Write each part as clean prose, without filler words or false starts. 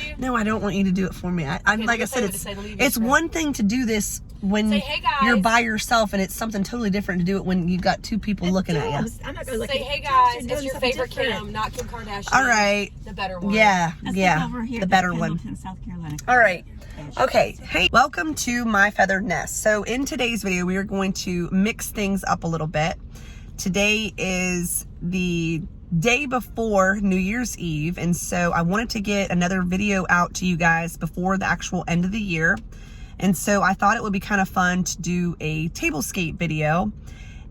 you? No, I don't want you to do it for me. I'm like I said, it's one thing to do this when hey guys. you're by yourself, and it's something totally different to do it when you've got two people looking at you. I'm not going to say, hey guys, it's your favorite Kim, not Kim Kardashian. All right. The better one. Yeah, Let's yeah, look over here the at better Pendleton, one. South Carolina. All right. Okay. Hey, welcome to my feathered nest. So in today's video, we are going to mix things up a little bit. Today is the day before New Year's Eve, and so I wanted to get another video out to you guys before the actual end of the year. And so I thought it would be kind of fun to do a Tablescape video.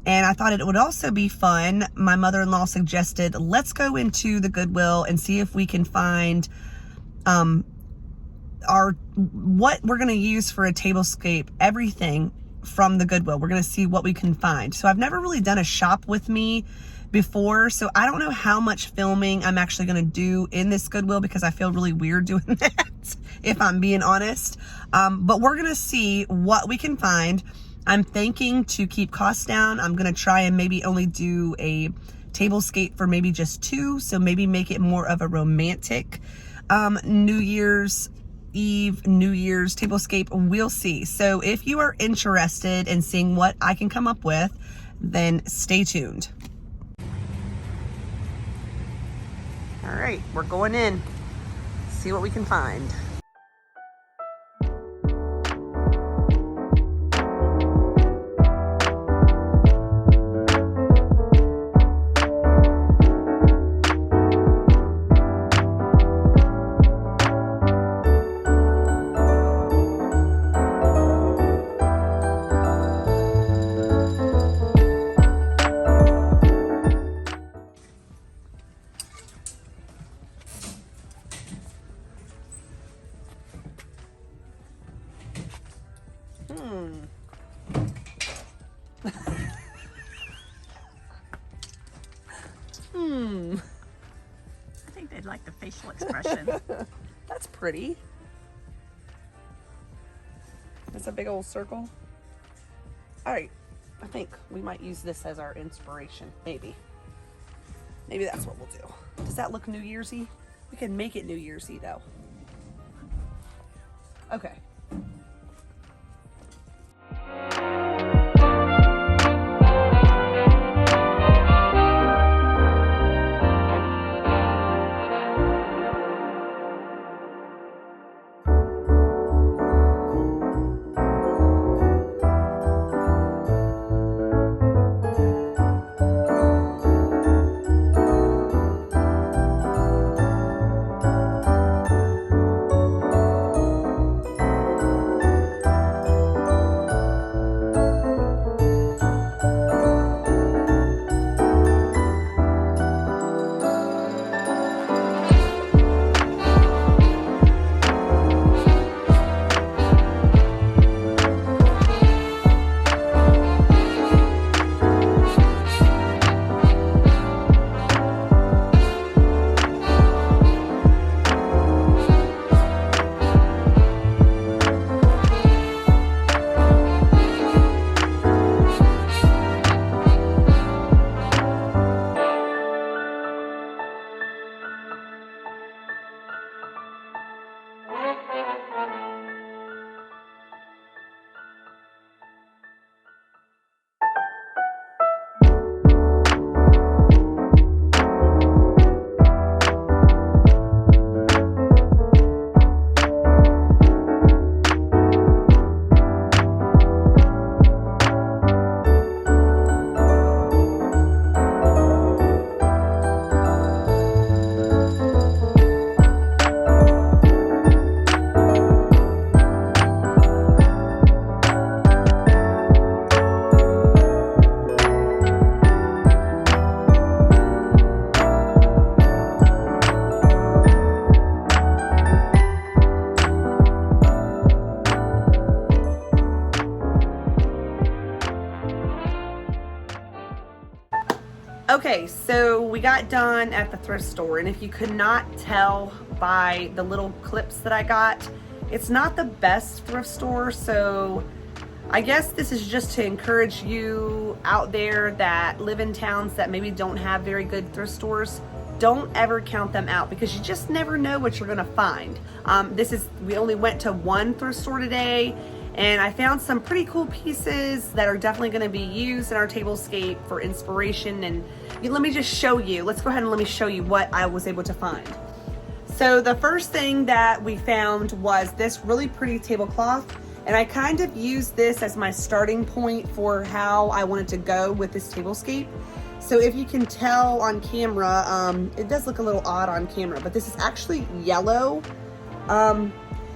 And I thought it would also be fun. My mother-in-law suggested, let's go into the Goodwill and see if we can find what we're going to use for a Tablescape, everything from the Goodwill. We're going to see what we can find. So I've never really done a shop with me before, so I don't know how much filming I'm actually going to do in this Goodwill because I feel really weird doing that, if I'm being honest. But we're going to see what we can find. I'm thinking to keep costs down, I'm going to try and maybe only do a Tablescape for maybe just 2, so maybe make it more of a romantic New Year's Eve, New Year's Tablescape. We'll see. So if you are interested in seeing what I can come up with, then stay tuned. All right, we're going in. See what we can find. I think they'd like the facial expression. That's pretty. It's a big old circle. All right, I think we might use this as our inspiration. Maybe that's what we'll do. Does that look New Year's-y? We can make it New Year's-y though. Okay. Okay, so we got done at the thrift store, and if you could not tell by the little clips that I got, it's not the best thrift store, so I guess this is just to encourage you out there that live in towns that maybe don't have very good thrift stores. don't ever count them out because you just never know what you're gonna find. We only went to one thrift store today, and I found some pretty cool pieces that are definitely gonna be used in our tablescape for inspiration. And let me just show you, let's go ahead and let me show you what I was able to find. So the first thing that we found was this really pretty tablecloth, and I kind of used this as my starting point for how I wanted to go with this tablescape. So if you can tell on camera, it does look a little odd on camera, but this is actually yellow.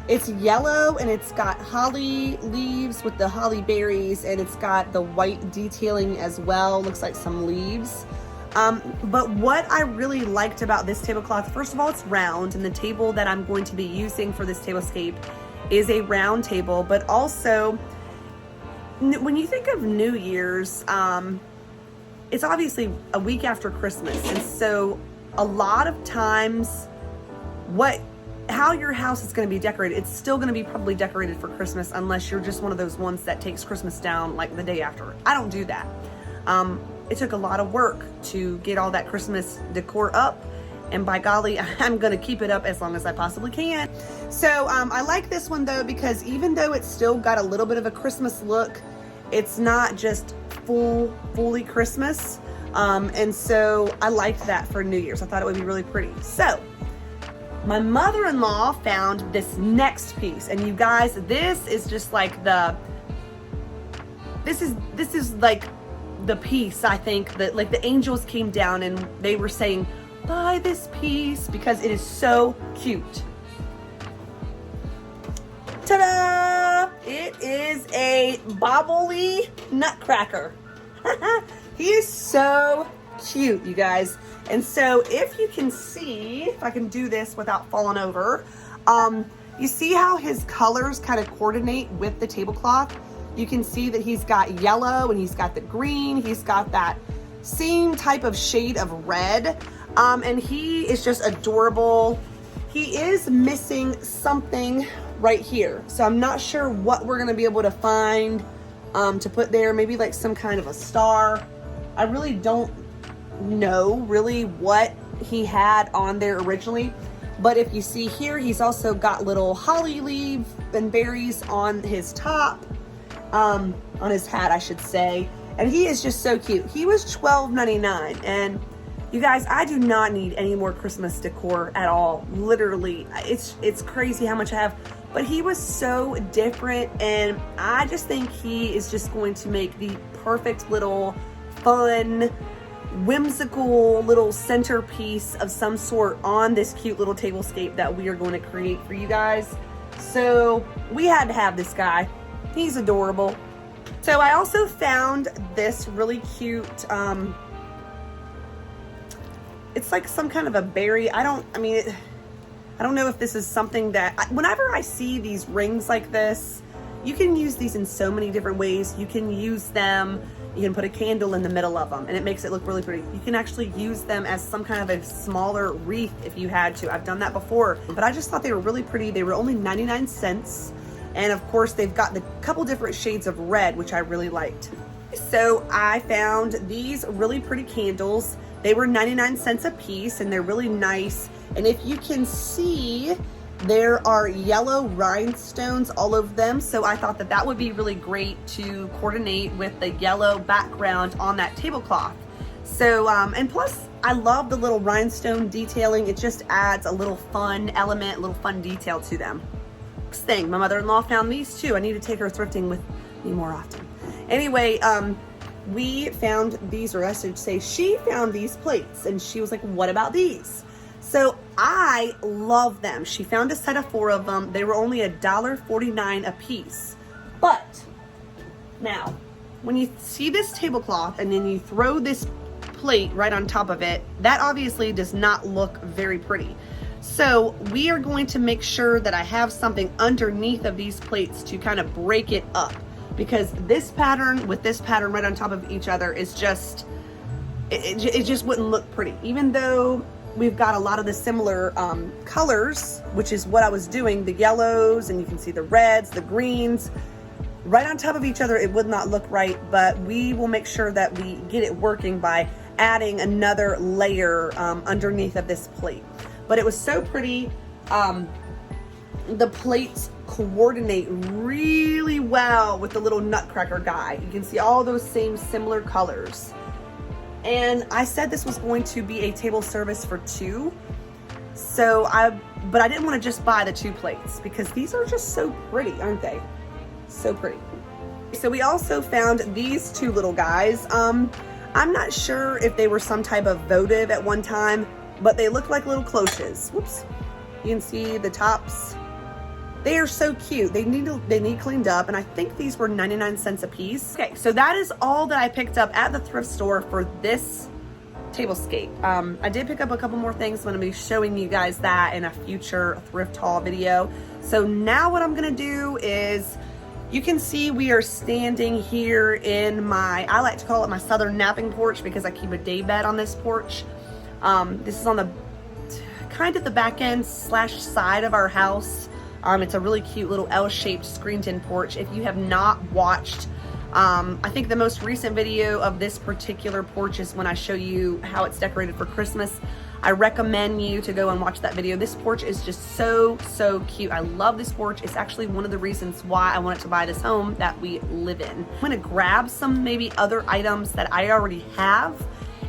It's yellow and it's got holly leaves with the holly berries, and it's got the white detailing as well. Looks like some leaves. But what I really liked about this tablecloth, first of all, it's round, and the table that I'm going to be using for this tablescape is a round table. But also, when you think of New Year's, it's obviously a week after Christmas. And so a lot of times how your house is going to be decorated, it's still going to be probably decorated for Christmas, unless you're just one of those ones that takes Christmas down like the day after. I don't do that. It took a lot of work to get all that Christmas decor up, and by golly, I'm gonna keep it up as long as I possibly can. So I like this one though, because even though it's still got a little bit of a Christmas look, it's not just fully Christmas. And so I liked that for New Year's. I thought it would be really pretty. So my mother-in-law found this next piece, and you guys, this is just like this is like the piece, I think, that like the angels came down and they were saying, buy this piece because it is so cute. Ta-da! It is a bobbly Nutcracker. He is so cute, you guys. And so if you can see, if I can do this without falling over, you see how his colors kind of coordinate with the tablecloth? You can see that he's got yellow and he's got the green. He's got that same type of shade of red. And he is just adorable. He is missing something right here. So I'm not sure what we're gonna be able to find to put there. Maybe like some kind of a star. I really don't know really what he had on there originally. But if you see here, he's also got little holly leaves and berries on his top. On his hat, I should say. And he is just so cute. He was $12.99, and you guys, I do not need any more Christmas decor at all. Literally, it's crazy how much I have, but he was so different, and I just think he is just going to make the perfect little fun, whimsical little centerpiece of some sort on this cute little tablescape that we are going to create for you guys. So we had to have this guy. He's adorable. So I also found this really cute, it's like some kind of a berry. I don't know if this is something that, whenever I see these rings like this, you can use these in so many different ways. You can use them, you can put a candle in the middle of them and it makes it look really pretty. You can actually use them as some kind of a smaller wreath if you had to. I've done that before, but I just thought they were really pretty. They were only 99 cents. And of course, they've got the couple different shades of red, which I really liked. So I found these really pretty candles. They were 99 cents a piece, and they're really nice. And if you can see, there are yellow rhinestones all over them. So I thought that that would be really great to coordinate with the yellow background on that tablecloth. So, and plus, I love the little rhinestone detailing. It just adds a little fun element, a little fun detail to them. Thing, my mother-in-law found these too. I need to take her thrifting with me more often. Anyway, we found these, or I should say she found these plates, and she was like, what about these? So I love them. She found a set of 4 of them. They were only $1.49 a piece. But now, when you see this tablecloth and then you throw this plate right on top of it, that obviously does not look very pretty. So we are going to make sure that I have something underneath of these plates to kind of break it up, because this pattern with this pattern right on top of each other is just, it just wouldn't look pretty. Even though we've got a lot of the similar colors, which is what I was doing, the yellows, and you can see the reds, the greens, right on top of each other, it would not look right, but we will make sure that we get it working by adding another layer underneath of this plate. But it was so pretty. The plates coordinate really well with the little Nutcracker guy. You can see all those same similar colors. And I said this was going to be a table service for 2. But I didn't want to just buy the 2 plates because these are just so pretty, aren't they? So pretty. So we also found these 2 little guys. I'm not sure if they were some type of votive at one time, but they look like little cloches. Whoops. You can see the tops. They are so cute. They need cleaned up, and I think these were 99 cents a piece. Okay, so that is all that I picked up at the thrift store for this Tablescape. I did pick up a couple more things. I'm going to be showing you guys that in a future thrift haul video. So now what I'm going to do is, you can see we are standing here in my, I like to call it my southern napping porch because I keep a day bed on this porch. This is on the kind of the back end / side of our house. It's a really cute little L-shaped screened-in porch. If you have not watched, I think the most recent video of this particular porch is when I show you how it's decorated for Christmas. I recommend you to go and watch that video. This porch is just so, so cute. I love this porch. It's actually one of the reasons why I wanted to buy this home that we live in. I'm gonna grab some maybe other items that I already have,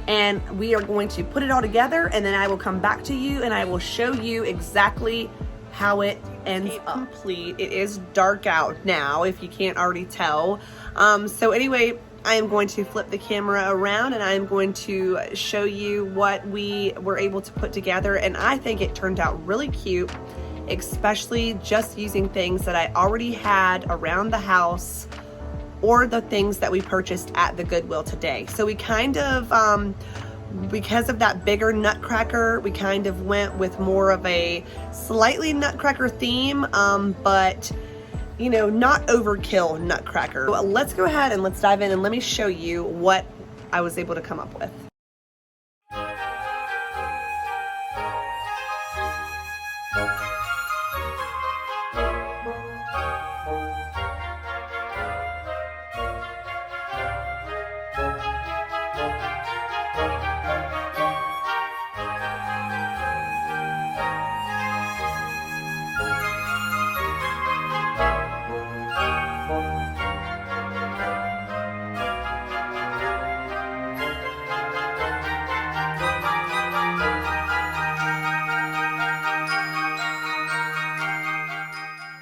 and we are going to put it all together, and then I will come back to you and I will show you exactly how it ends up. Complete. It is dark out now, if you can't already tell. So anyway, I am going to flip the camera around and I am going to show you what we were able to put together, and I think it turned out really cute, especially just using things that I already had around the house or the things that we purchased at the Goodwill today. So we kind of, because of that bigger Nutcracker, we kind of went with more of a slightly Nutcracker theme, but you know, not overkill Nutcracker. Well, let's go ahead and let's dive in and let me show you what I was able to come up with.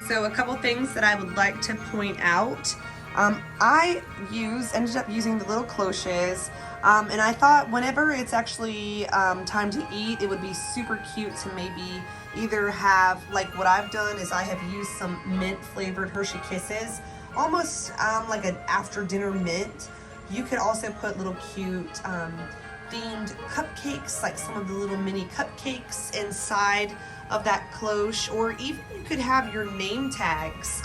So a couple things that I would like to point out. I ended up using the little cloches, and I thought whenever it's actually time to eat, it would be super cute to maybe either have, like what I've done is I have used some mint flavored Hershey Kisses, almost like an after dinner mint. You could also put little cute themed cupcakes, like some of the little mini cupcakes inside of that cloche, or even you could have your name tags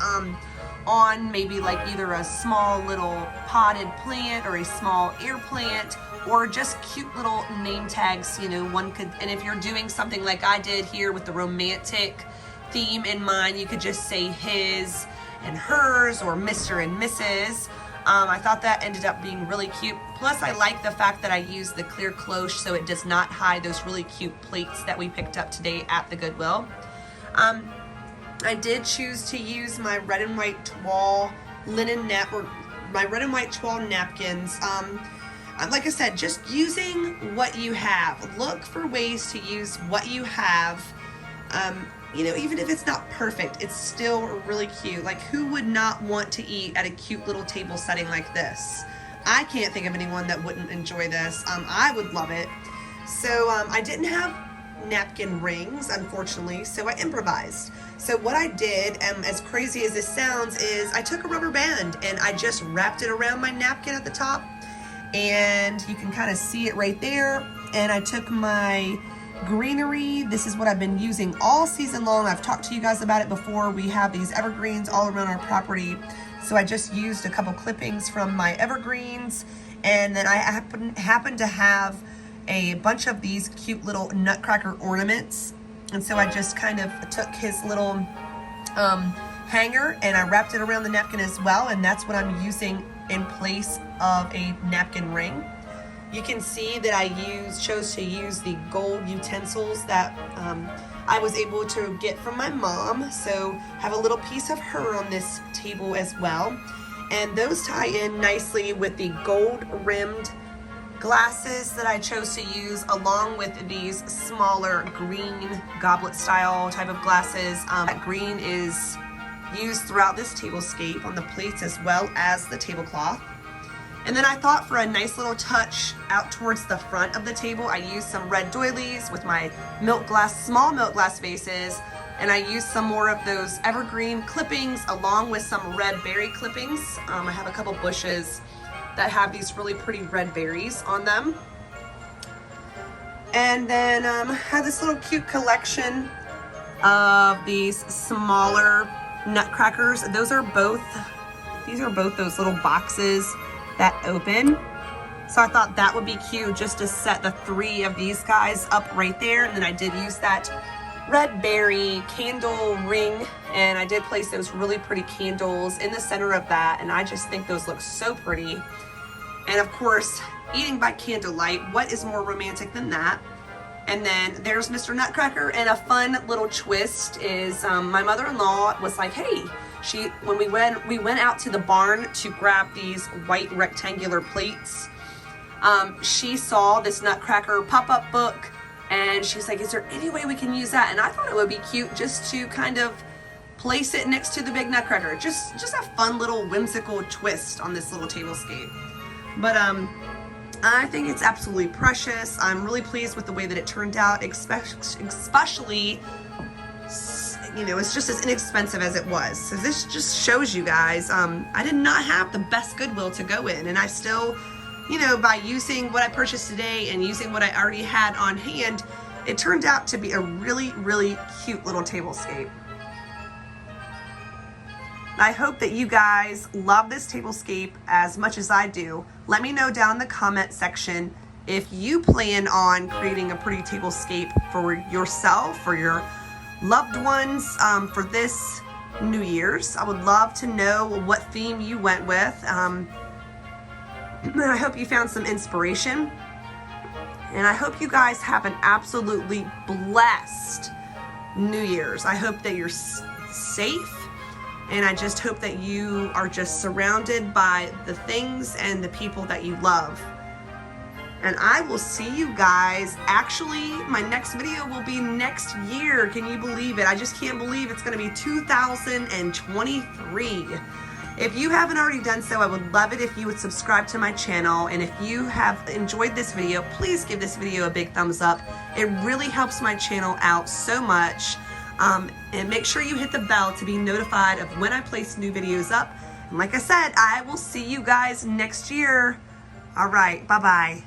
on maybe like either a small little potted plant or a small air plant, or just cute little name tags. You know, one could, and if you're doing something like I did here with the romantic theme in mind, you could just say his and hers or Mr. and Mrs. I thought that ended up being really cute. Plus, I like the fact that I used the clear cloche so it does not hide those really cute plates that we picked up today at the Goodwill. I did choose to use my red and white toile my red and white toile napkins. Like I said, just using what you have. Look for ways to use what you have. You know, even if it's not perfect, it's still really cute. Like, who would not want to eat at a cute little table setting like this? I can't think of anyone that wouldn't enjoy this. I would love it. So I didn't have napkin rings, unfortunately, so I improvised. So what I did, as crazy as this sounds, is I took a rubber band and I just wrapped it around my napkin at the top, and you can kind of see it right there. And I took my greenery. This is what I've been using all season long. I've talked to you guys about it before. We have these evergreens all around our property, so I just used a couple clippings from my evergreens, and then I happened to have a bunch of these cute little Nutcracker ornaments, and so I just kind of took his little hanger and I wrapped it around the napkin as well, and that's what I'm using in place of a napkin ring. You can see that I chose to use the gold utensils that I was able to get from my mom. So have a little piece of her on this table as well. And those tie in nicely with the gold rimmed glasses that I chose to use, along with these smaller green goblet style type of glasses. That green is used throughout this tablescape on the plates as well as the tablecloth. And then I thought for a nice little touch out towards the front of the table, I used some red doilies with my small milk glass vases, and I used some more of those evergreen clippings along with some red berry clippings. I have a couple bushes that have these really pretty red berries on them. And then have this little cute collection of these smaller Nutcrackers. These are both those little boxes that open. So I thought that would be cute just to set the 3 of these guys up right there. And then I did use that red berry candle ring, and I did place those really pretty candles in the center of that, and I just think those look so pretty. And of course, eating by candlelight, what is more romantic than that? And then there's Mr. Nutcracker, and a fun little twist is my mother-in-law was like, hey, when we went out to the barn to grab these white rectangular plates, she saw this Nutcracker pop-up book, and she's like, is there any way we can use that? And I thought it would be cute just to kind of place it next to the big Nutcracker. Just a fun little whimsical twist on this little tablescape. But I think it's absolutely precious. I'm really pleased with the way that it turned out, especially, you know, it's just as inexpensive as it was. So this just shows you guys, I did not have the best Goodwill to go in, and I still, you know, by using what I purchased today and using what I already had on hand, it turned out to be a really, really cute little tablescape. I hope that you guys love this tablescape as much as I do. Let me know down in the comment section if you plan on creating a pretty tablescape for yourself, for your loved ones, for this New Year's. I would love to know what theme you went with. I hope you found some inspiration. And I hope you guys have an absolutely blessed New Year's. I hope that you're safe. And I just hope that you are just surrounded by the things and the people that you love. And I will see you guys. Actually, my next video will be next year. Can you believe it? I just can't believe it's going to be 2023. If you haven't already done so, I would love it if you would subscribe to my channel. And if you have enjoyed this video, please give this video a big thumbs up. It really helps my channel out so much. And make sure you hit the bell to be notified of when I place new videos up. And like I said, I will see you guys next year. All right, bye-bye.